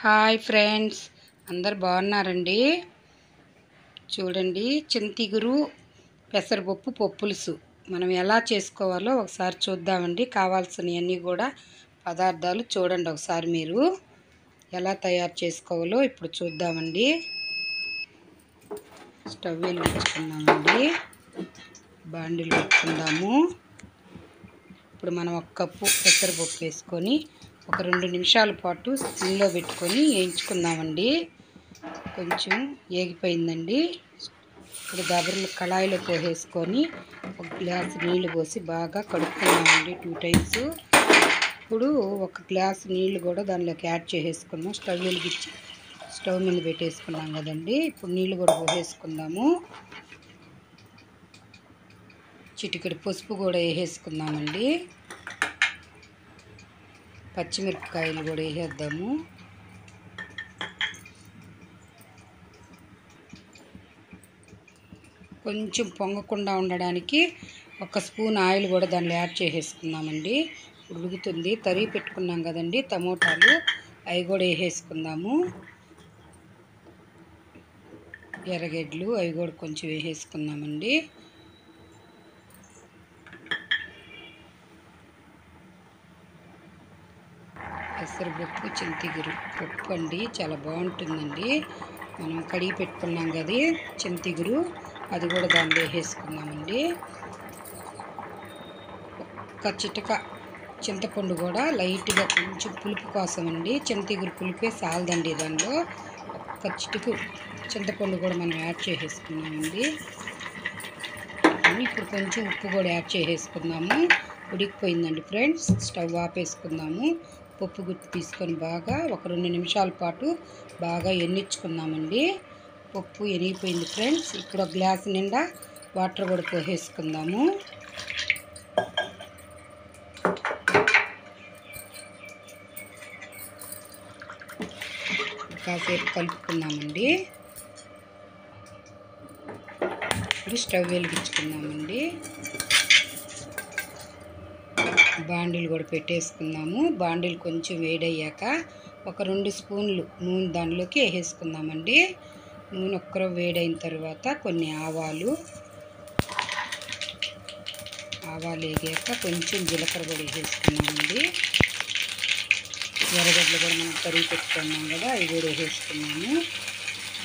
Hi friends, అందరు బాగున్నారండి. చూడండి, చింతిగురు పెసరపప్పు పప్పులుసు మనం ఎలా చేసుకోవాలో ఒకసారి చూద్దామండి. కావాల్సినవన్నీ కూడా పదార్థాలు చూడండి. ఒకసారి మీరు ఎలా తయారు చేసుకోవాలో ఇప్పుడు చూద్దామండి. స్టవ్ వెలిగించుకుందామండి. బాండిలు పెట్టుకుందాము. ఇప్పుడు మనం 1 కప్పు పెసరపప్పు వేసుకొని ఒక 2 నిమిషాల పాటు సిమ్లో పెట్టుకొని వేయించుకుందామండి. కొంచెం ఏగిపోయిందండి. ఇప్పుడు దబరలు కళాయిలో పోసేసుకొని 1 గ్లాసు నీళ్లు పోసి బాగా కడుక్కున్నామండి 2 టైమ్స్. ఇప్పుడు 1 గ్లాసు నీళ్లు కూడా దానిలోకి యాడ్ చేసేసుకున్నాం. స్టవ్ వెలిగించి స్టవ్ మీద పెట్టేసుకున్నాం కదండి. ఇప్పుడు నీళ్లు కూడా పోసేసుకుందాము. చిటికెడు పసుపు కూడా వేసేసుకుందామండి. పచ్చిమిరపకాయలు కూడా వేసేద్దాము. కొంచెం పొంగకుండా ఉండడానికి 1 స్పూన్ ఆయిల్ కూడా దానిలో యాడ్ చేసేసుకుందామండి. ఉడుకుతుంది. తరిగి పెట్టుకున్నాం కదండి టమోటాలు, అవి కూడా వేసేసుకుందాము. ఎర్రగడ్డలు అవి కూడా కొంచెం వేసేసుకుందామండి. పెసరపప్పు చింతిగురు పప్పు అండి, చాలా బాగుంటుందండి. మనం కడిగి పెట్టుకున్నాం కదా చింతిగురు, అది కూడా దానిలో వేసేసుకున్నామండి. 1 చిటిక చింతపండు కూడా లైట్గా కొంచెం పులుపు కోసం అండి. చింతిగురు పులిపే సాలదండి. దానిలో 1 చిటిక చింతపండు కూడా మనం యాడ్ చేసేసుకున్నామండి. ఇప్పుడు కొంచెం ఉప్పు కూడా యాడ్ చేసేసుకున్నాము. ఉడికిపోయిందండి ఫ్రెండ్స్. స్టవ్ ఆపేసుకుందాము. పప్పు గుత్తి తీసుకొని బాగా ఒక 2 నిమిషాల పాటు బాగా ఎన్నించుకుందామండి. పప్పు ఎనిగిపోయింది ఫ్రెండ్స్. ఇప్పుడు 1 గ్లాసు నిండా వాటర్ కూడా పోసేసుకుందాము. కాసేపు కలుపుకున్నామండి. ఇప్పుడు స్టవ్ వెలిగించుకున్నామండి. బాండీలు కూడా పెట్టేసుకుందాము. బాండీలు కొంచెం వేడయ్యాక ఒక 2 స్పూన్లు నూనె దానిలోకి వేసేసుకుందామండి. నూనె ఒక్కరో వేడైన తర్వాత కొన్ని ఆవాలు వేగాక కొంచెం జీలకర్ర కూడా వేసేసుకున్నామండి. ఎర్రగడ్డలు కూడా మనం తరిగి పెట్టుకున్నాం కదా, అవి కూడా వేసేసుకున్నాము.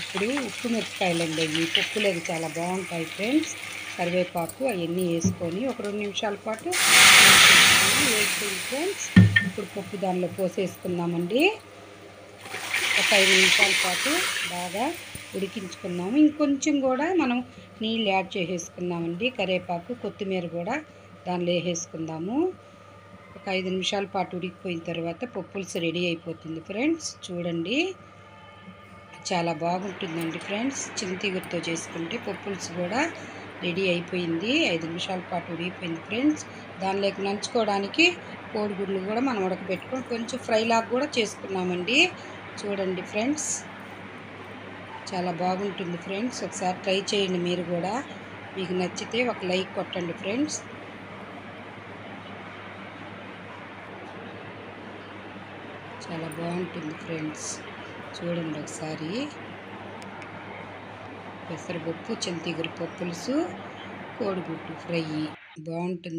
ఇప్పుడు ఉప్పు మిరపకాయలండి, ఈ పప్పులు చాలా బాగుంటాయి ఫ్రెండ్స్. కరివేపాకు అవన్నీ వేసుకొని ఒక 2 నిమిషాల పాటు వేసుకుంది ఫ్రెండ్స్. ఇప్పుడు పప్పు దానిలో పోసేసుకుందామండి. ఒక 5 నిమిషాల పాటు బాగా ఉడికించుకున్నాము. ఇంకొంచెం కూడా మనం నీళ్ళు యాడ్ చేసేసుకుందామండి. కరివేపాకు కొత్తిమీర కూడా దానిలో వేసేసుకుందాము. ఒక 5 నిమిషాల పాటు ఉడికిపోయిన తర్వాత పప్పులుసు రెడీ అయిపోతుంది ఫ్రెండ్స్. చూడండి, చాలా బాగుంటుందండి ఫ్రెండ్స్. చింతిగురుతో చేసుకుంటే పప్పులుసు కూడా రెడీ అయిపోయింది. 5 నిమిషాల పాటు ఉడికిపోయింది ఫ్రెండ్స్. దానిలోకి నంచుకోవడానికి కోడిగుడ్లు కూడా మనం ఉడకబెట్టుకొని కొంచెం ఫ్రై లాగా కూడా చేసుకున్నామండి. చూడండి ఫ్రెండ్స్, చాలా బాగుంటుంది ఫ్రెండ్స్. ఒకసారి ట్రై చేయండి మీరు కూడా. మీకు నచ్చితే ఒక లైక్ కొట్టండి ఫ్రెండ్స్. చాలా బాగుంటుంది ఫ్రెండ్స్. చూడండి ఒకసారి. పెసరపప్పు చింతిగురు పప్పులుసు కోడిగుడ్డు ఫ్రై బాగుంటుంది.